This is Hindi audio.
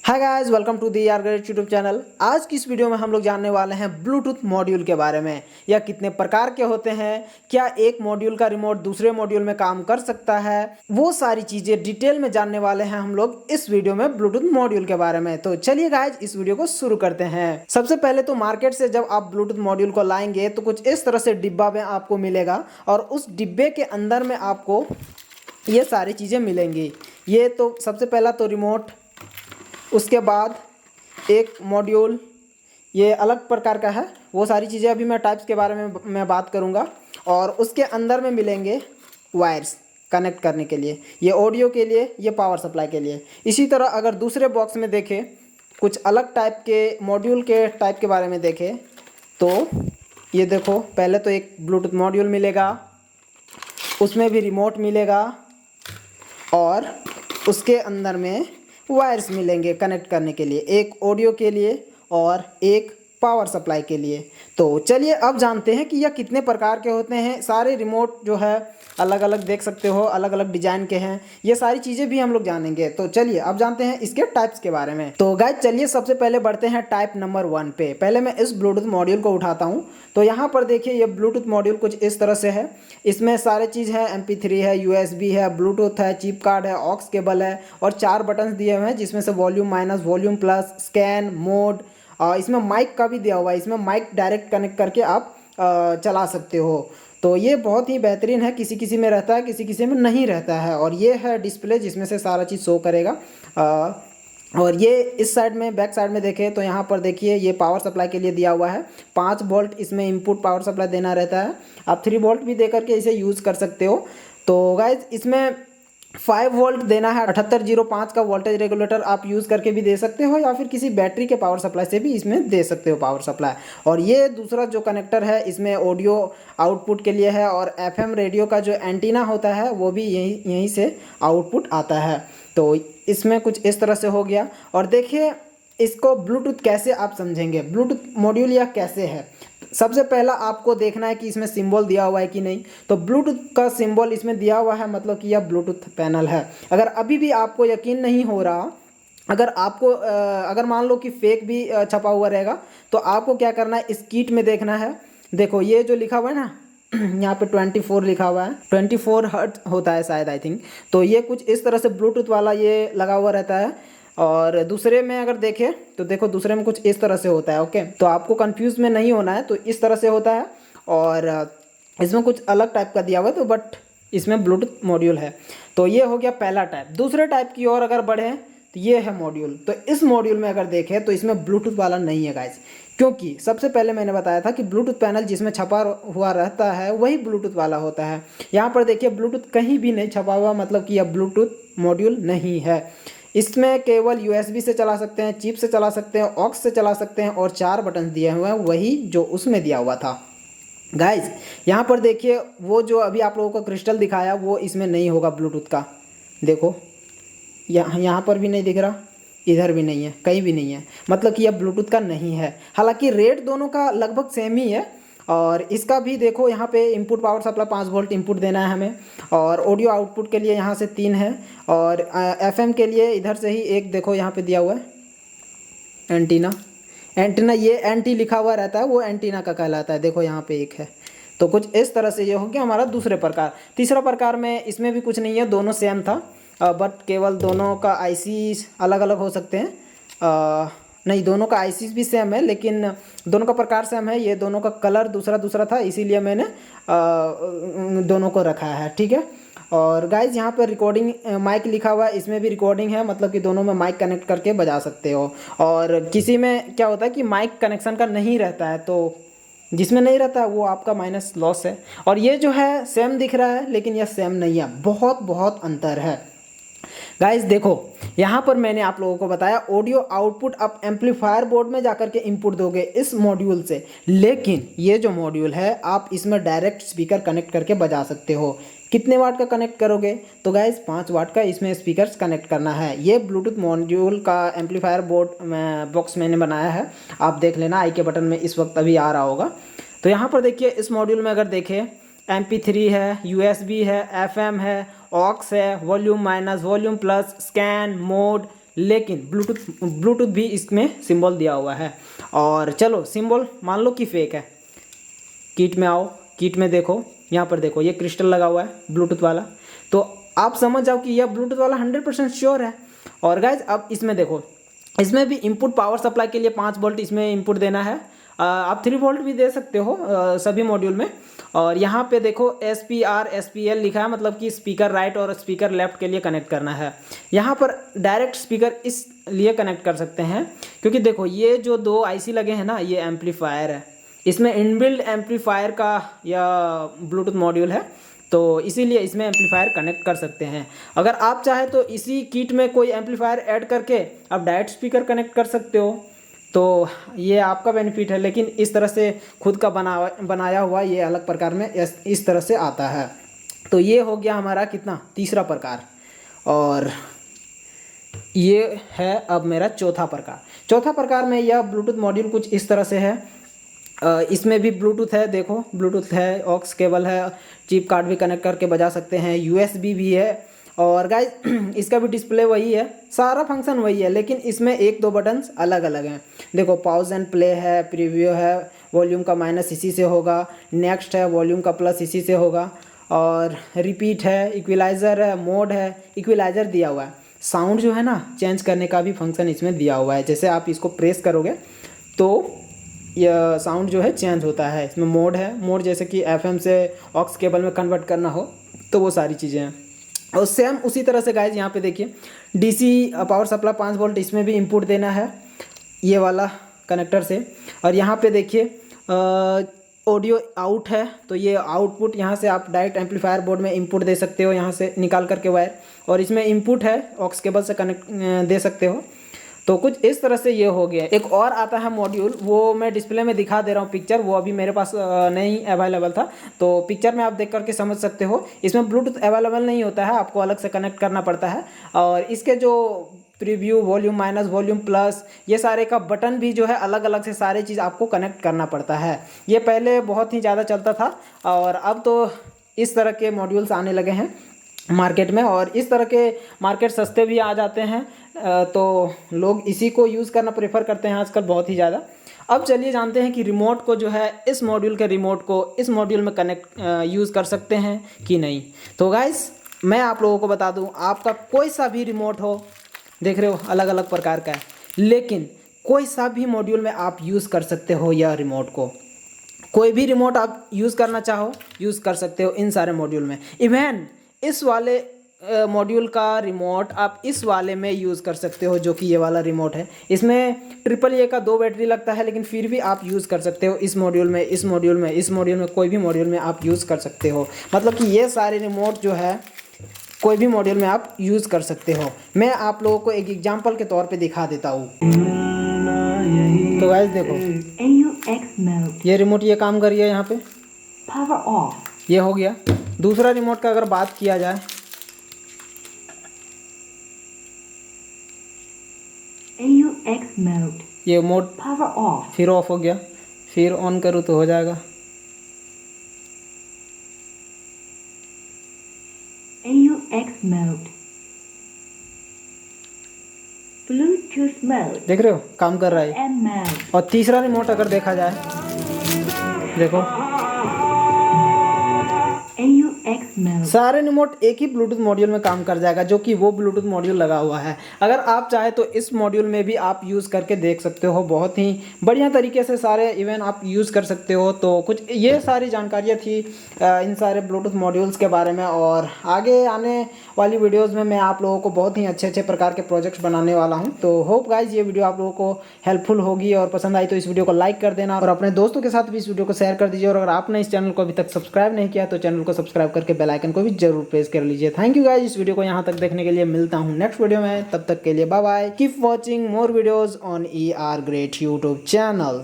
Hi guys, welcome to the R great YouTube channel. आज की इस वीडियो में हम लोग जानने वाले हैं ब्लूटूथ मॉड्यूल के बारे में। यह कितने प्रकार के होते हैं, क्या एक मॉड्यूल का रिमोट दूसरे मॉड्यूल में काम कर सकता है, वो सारी चीज़ें डिटेल में जानने वाले हैं हम लोग इस वीडियो में ब्लूटूथ मॉड्यूल के बारे में। तो चलिए गाइज इस वीडियो को शुरू करते हैं। सबसे पहले तो मार्केट से जब आप ब्लूटूथ मॉड्यूल को लाएंगे तो कुछ इस तरह से डिब्बा में आपको मिलेगा और उस डिब्बे के अंदर में आपको ये सारी चीज़ें मिलेंगी। ये तो सबसे पहला तो रिमोट, उसके बाद एक मॉड्यूल, ये अलग प्रकार का है। वो सारी चीज़ें अभी मैं टाइप्स के बारे में मैं बात करूँगा। और उसके अंदर में मिलेंगे वायर्स कनेक्ट करने के लिए, ये ऑडियो के लिए, ये पावर सप्लाई के लिए। इसी तरह अगर दूसरे बॉक्स में देखें, कुछ अलग टाइप के मॉड्यूल के टाइप के बारे में देखें तो ये देखो, पहले तो एक ब्लूटूथ मॉड्यूल मिलेगा, उसमें भी रिमोट मिलेगा और उसके अंदर में वायर्स मिलेंगे कनेक्ट करने के लिए, एक ऑडियो के लिए और एक पावर सप्लाई के लिए। तो चलिए अब जानते हैं कि यह कितने प्रकार के होते हैं। सारे रिमोट जो है अलग अलग देख सकते हो, अलग अलग डिजाइन के हैं। ये सारी चीज़ें भी हम लोग जानेंगे। तो चलिए अब जानते हैं इसके टाइप्स के बारे में। तो गाइज चलिए सबसे पहले बढ़ते हैं टाइप नंबर 1 पे। पहले मैं इस ब्लूटूथ मॉड्यूल को उठाता हूँ। तो यहाँ पर देखिए, ये ब्लूटूथ मॉड्यूल कुछ इस तरह से है। इसमें सारे चीज़ है, MP3 है, USB है, ब्लूटूथ है, चिप कार्ड है, ऑक्स केबल है और 4 बटन दिए हुए हैं, जिसमें से volume minus, volume plus, scan, mode. इसमें माइक का भी दिया हुआ है, इसमें माइक डायरेक्ट कनेक्ट करके आप चला सकते हो। तो ये बहुत ही बेहतरीन है। किसी किसी में रहता है, किसी किसी में नहीं रहता है। और ये है डिस्प्ले, जिसमें से सारा चीज़ शो करेगा। और ये इस साइड में, बैक साइड में देखें तो यहाँ पर देखिए, ये पावर सप्लाई के लिए दिया हुआ है। 5 वोल्ट इसमें इनपुट पावर सप्लाई देना रहता है। आप 3 वोल्ट भी दे करके इसे यूज़ कर सकते हो। तो गाइज इसमें 5 वोल्ट देना है। 7805 का वोल्टेज रेगुलेटर आप यूज़ करके भी दे सकते हो, या फिर किसी बैटरी के पावर सप्लाई से भी इसमें दे सकते हो पावर सप्लाई। और ये दूसरा जो कनेक्टर है, इसमें ऑडियो आउटपुट के लिए है। और FM रेडियो का जो एंटीना होता है वो भी यहीं से आउटपुट आता है। तो इसमें कुछ इस तरह से हो गया। और देखिए इसको ब्लूटूथ कैसे आप समझेंगे, ब्लूटूथ मॉड्यूल यह कैसे है। सबसे पहला आपको देखना है कि इसमें सिंबल दिया हुआ है कि नहीं। तो ब्लूटूथ का सिंबल इसमें दिया हुआ है, मतलब कि यह ब्लूटूथ पैनल है। अगर अभी भी आपको यकीन नहीं हो रहा, अगर मान लो कि फेक भी छपा हुआ रहेगा, तो आपको क्या करना है, इस किट में देखना है। देखो ये जो लिखा हुआ है ना, यहाँ पे 24 लिखा हुआ है, 24 हर्ट्ज होता है शायद, आई थिंक। तो ये कुछ इस तरह से ब्लूटूथ वाला ये लगा हुआ रहता है। और दूसरे में अगर देखें तो देखो, दूसरे में कुछ इस तरह से होता है। ओके, तो आपको कंफ्यूज में नहीं होना है। तो इस तरह से होता है और इसमें कुछ अलग टाइप का दिया हुआ है, तो बट इसमें ब्लूटूथ मॉड्यूल है। तो ये हो गया पहला टाइप। दूसरे टाइप की ओर अगर बढ़ें तो ये है मॉड्यूल। तो इस मॉड्यूल में अगर देखें तो इसमें ब्लूटूथ वाला नहीं है गाइज, क्योंकि सबसे पहले मैंने बताया था कि ब्लूटूथ पैनल जिसमें छपा हुआ रहता है वही ब्लूटूथ वाला होता है। यहाँ पर देखिए ब्लूटूथ कहीं भी नहीं छपा हुआ, मतलब कि यह ब्लूटूथ मॉड्यूल नहीं है। इसमें केवल USB से चला सकते हैं, चिप से चला सकते हैं, ऑक्स से चला सकते हैं और 4 बटन दिए हुए हैं, वही जो उसमें दिया हुआ था। गाइज यहाँ पर देखिए, वो जो अभी आप लोगों को क्रिस्टल दिखाया वो इसमें नहीं होगा ब्लूटूथ का। देखो यहाँ पर भी नहीं दिख रहा, इधर भी नहीं है, कहीं भी नहीं है, मतलब कि यह ब्लूटूथ का नहीं है। हालांकि रेट दोनों का लगभग सेम ही है। और इसका भी देखो, यहाँ पे input power supply 5 volt input देना है हमें। और ऑडियो आउटपुट के लिए यहाँ से 3 है। और FM के लिए इधर से ही एक देखो यहाँ पे दिया हुआ है, एंटीना। ये एंटी लिखा हुआ रहता है, वो एंटीना का कहलाता है। देखो यहाँ पे एक है। तो कुछ इस तरह से ये हो गया हमारा दूसरे प्रकार। तीसरा प्रकार में इसमें भी कुछ नहीं है, दोनों सेम था, बट केवल दोनों का IC अलग अलग हो सकते हैं। नहीं, दोनों का IC भी सेम है, लेकिन दोनों का प्रकार सेम है। ये दोनों का कलर दूसरा दूसरा था, इसीलिए मैंने दोनों को रखा है, ठीक है। और गाइज यहाँ पर रिकॉर्डिंग माइक लिखा हुआ है, इसमें भी रिकॉर्डिंग है, मतलब कि दोनों में माइक कनेक्ट करके बजा सकते हो। और किसी में क्या होता है कि माइक कनेक्शन का नहीं रहता है, तो जिसमें नहीं रहता है वो आपका माइनस लॉस है। और ये जो है सेम दिख रहा है, लेकिन यह सेम नहीं है, बहुत बहुत अंतर है। गाइज देखो, यहाँ पर मैंने आप लोगों को बताया ऑडियो आउटपुट आप एम्पलीफायर बोर्ड में जाकर के इनपुट दोगे इस मॉड्यूल से, लेकिन ये जो मॉड्यूल है आप इसमें डायरेक्ट स्पीकर कनेक्ट करके बजा सकते हो। कितने वाट का कनेक्ट करोगे, तो गाइज 5 वाट का इसमें स्पीकर्स कनेक्ट करना है। ये ब्लूटूथ मॉड्यूल का एम्पलीफायर बोर्ड बॉक्स मैंने बनाया है, आप देख लेना, आई के बटन में इस वक्त अभी आ रहा होगा। तो यहाँ पर देखिए, इस मॉड्यूल में अगर देखें, MP3 है, USB है, FM है, ऑक्स है, volume minus, volume plus, scan, mode, लेकिन ब्लूटूथ भी इसमें सिंबल दिया हुआ है। और चलो सिंबल मान लो कि फेक है, किट में आओ, किट में देखो, यहाँ पर देखो ये क्रिस्टल लगा हुआ है ब्लूटूथ वाला, तो आप समझ जाओ कि यह ब्लूटूथ वाला 100% श्योर है। और गाइज अब इसमें देखो, इसमें भी इनपुट पावर सप्लाई के लिए 5 वोल्ट इसमें इनपुट देना है। आप 3 वोल्ट भी दे सकते हो सभी मॉड्यूल में। और यहाँ पे देखो SPR SPL लिखा है, मतलब कि स्पीकर राइट और स्पीकर लेफ्ट के लिए कनेक्ट करना है। यहाँ पर डायरेक्ट स्पीकर इस लिए कनेक्ट कर सकते हैं क्योंकि देखो ये जो 2 IC लगे हैं ना, ये एम्पलीफायर है, इसमें इनबिल्ड एम्पलीफायर का या ब्लूटूथ मॉड्यूल है, तो इसीलिए इसमें एम्पलीफायर कनेक्ट कर सकते हैं। अगर आप चाहे तो इसी किट में कोई एम्पलीफायर ऐड करके आप डायरेक्ट स्पीकर कनेक्ट कर सकते हो, तो ये आपका बेनिफिट है। लेकिन इस तरह से खुद का बनाया हुआ ये अलग प्रकार में इस तरह से आता है। तो ये हो गया हमारा कितना, तीसरा प्रकार। और ये है अब मेरा चौथा प्रकार। चौथा प्रकार में यह ब्लूटूथ मॉड्यूल कुछ इस तरह से है। इसमें भी ब्लूटूथ है, देखो ब्लूटूथ है, ऑक्स केबल है, चिप कार्ड भी कनेक्ट करके बजा सकते हैं, USB भी है। और गाइज इसका भी डिस्प्ले वही है, सारा फंक्शन वही है, लेकिन इसमें 1-2 बटन्स अलग अलग हैं। देखो पॉज एंड प्ले है, प्रीव्यू है, वॉल्यूम का माइनस इसी से होगा, नेक्स्ट है, वॉल्यूम का प्लस इसी से होगा, और रिपीट है, इक्विलाइज़र है, मोड है, इक्विलाइज़र दिया हुआ है। साउंड जो है ना चेंज करने का भी फंक्शन इसमें दिया हुआ है, जैसे आप इसको प्रेस करोगे तो यह साउंड जो है चेंज होता है। इसमें मोड है, मोड जैसे कि FM से ऑक्स केबल में कन्वर्ट करना हो तो वो सारी चीज़ें हैं। और सेम उसी तरह से गाइज यहाँ पे देखिए DC पावर सप्लाई 5 वोल्ट इसमें भी इनपुट देना है ये वाला कनेक्टर से। और यहाँ पे देखिए ऑडियो आउट है, तो ये आउटपुट यहाँ से आप डायरेक्ट एम्पलीफायर बोर्ड में इनपुट दे सकते हो, यहाँ से निकाल करके वायर। और इसमें इनपुट है, ऑक्स केबल से कनेक्ट दे सकते हो। तो कुछ इस तरह से ये हो गया। एक और आता है मॉड्यूल, वो मैं डिस्प्ले में दिखा दे रहा हूँ पिक्चर, वो अभी मेरे पास नहीं अवेलेबल था, तो पिक्चर में आप देख करके समझ सकते हो। इसमें ब्लूटूथ अवेलेबल नहीं होता है, आपको अलग से कनेक्ट करना पड़ता है। और इसके जो preview, volume minus, volume plus, ये सारे का बटन भी जो है अलग अलग से सारे चीज़ आपको कनेक्ट करना पड़ता है। ये पहले बहुत ही ज़्यादा चलता था और अब तो इस तरह के मॉड्यूल्स आने लगे हैं मार्केट में, और इस तरह के मार्केट सस्ते भी आ जाते हैं, तो लोग इसी को यूज़ करना प्रेफर करते हैं आजकल बहुत ही ज़्यादा। अब चलिए जानते हैं कि रिमोट को जो है, इस मॉड्यूल के रिमोट को इस मॉड्यूल में कनेक्ट यूज़ कर सकते हैं कि नहीं। तो गाइस मैं आप लोगों को बता दूं, आपका कोई सा भी रिमोट हो, देख रहे हो अलग अलग प्रकार का है, लेकिन कोई सा भी मॉड्यूल में आप यूज़ कर सकते हो यह रिमोट को। कोई भी रिमोट आप यूज़ करना चाहो यूज़ कर सकते हो इन सारे मॉड्यूल में। इवन इस वाले मॉड्यूल का रिमोट आप इस वाले में यूज़ कर सकते हो, जो कि ये वाला रिमोट है। इसमें AAA का 2 बैटरी लगता है, लेकिन फिर भी आप यूज़ कर सकते हो इस मॉड्यूल में, इस मॉड्यूल में, इस मॉड्यूल में, कोई भी मॉड्यूल में आप यूज़ कर सकते हो। मतलब कि ये सारे रिमोट जो है कोई भी मॉड्यूल में आप यूज़ कर सकते हो। मैं आप लोगों को एक एग्जाम्पल के तौर पर दिखा देता हूँ। तो गाइस देखो ये रिमोट ये काम कर रही है, यहाँ पे पावर ऑफ, ये हो गया। दूसरा रिमोट का अगर बात किया जाए, AUX मोड, ये मोड पावर ऑफ, फिर ऑफ हो गया, फिर ऑन करूँ तो हो जाएगा। AUX मोड, ब्लूटूथ मोड, देख रहे हो काम कर रहा है। M mode. और तीसरा रिमोट अगर देखा जाए, देखो AUX मोड, सारे रिमोट एक ही ब्लूटूथ मॉड्यूल में काम कर जाएगा, जो कि वो ब्लूटूथ मॉड्यूल लगा हुआ है। अगर आप चाहे तो इस मॉड्यूल में भी आप यूज़ करके देख सकते हो, बहुत ही बढ़िया तरीके से सारे इवन आप यूज़ कर सकते हो। तो कुछ ये सारी जानकारियाँ थी इन सारे ब्लूटूथ मॉड्यूल्स के बारे में, और आगे आने वाली वीडियोज़ में मैं आप लोगों को बहुत ही अच्छे अच्छे प्रकार के प्रोजेक्ट्स बनाने वाला हूँ। तो होप गाइज ये वीडियो आप लोगों को हेल्पफुल होगी, और पसंद आई तो इस वीडियो को लाइक कर देना और अपने दोस्तों के साथ भी इस वीडियो को शेयर कर दीजिए। और अगर आपने इस चैनल को अभी तक सब्सक्राइब नहीं किया तो चैनल को सब्सक्राइब करके बेल आइकन को भी जरूर प्रेस कर लीजिए। थैंक यू गाइस इस वीडियो को यहाँ तक देखने के लिए। मिलता हूँ नेक्स्ट वीडियो में, तब तक के लिए bye bye. Keep watching more videos on ER great YouTube channel.